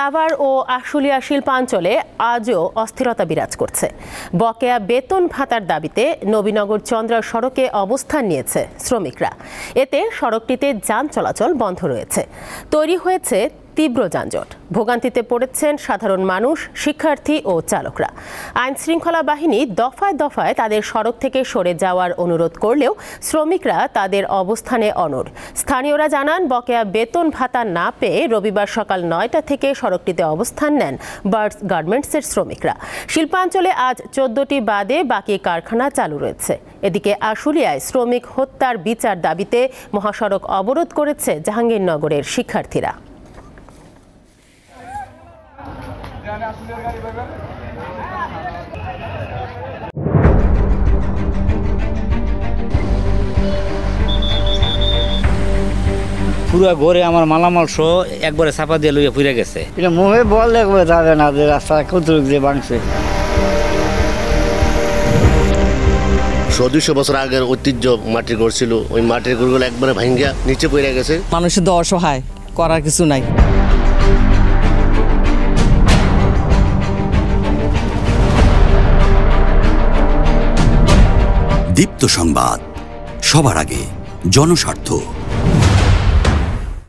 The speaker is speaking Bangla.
সাভার ও আশুলিয়া শিল্পাঞ্চলে আজও অস্থিরতা বিরাজ করছে। বকেয়া বেতন ভাতার দাবিতে নবীনগর চন্দ্রা সড়কে অবস্থান নিয়েছে শ্রমিকরা। এতে সড়কটিতে যান চলাচল বন্ধ রয়েছে। তৈরি হয়েছে তীব্র যানজট। ভোগান্তিতে পড়েছেন সাধারণ মানুষ, শিক্ষার্থী ও চালকরা। আইন শৃঙ্খলা বাহিনী দফায় দফায় তাদের সড়ক থেকে সরে যাওয়ার অনুরোধ করলেও শ্রমিকরা তাদের অবস্থানে অনড়। স্থানীয়রা জানান, বকেয়া বেতন ভাতা না পেয়ে রবিবার সকাল 9টা থেকে সড়কটিতে অবস্থান নেন বার্ডস গার্মেন্টসের শ্রমিকরা। শিল্পাঞ্চলে আজ 14টি বাদে বাকি কারখানা চালু রয়েছে। এদিকে আশুলিয়ায় শ্রমিক হত্যার বিচার দাবিতে মহাসড়ক অবরোধ করেছে জাহাঙ্গীরনগরের শিক্ষার্থীরা। পুরো ঘরে আমার মালামাল সহ একবারে চাপা দিয়ে লইয়া পুড়ে গেছে। মুখে বল দেখবে যাবে না যে রাস্তা কত দিয়ে ভাঙছে। 200 বছর আগের ঐতিহ্য মাটির ঘর ছিল, ওই মাটির ঘরগুলো একবারে ভাঙ্গা নিচে পড়ে গেছে। মানুষের তো অসহায়, করার কিছু নাই। দীপ্ত সংবাদ, সবার আগে, জনস্বার্থ।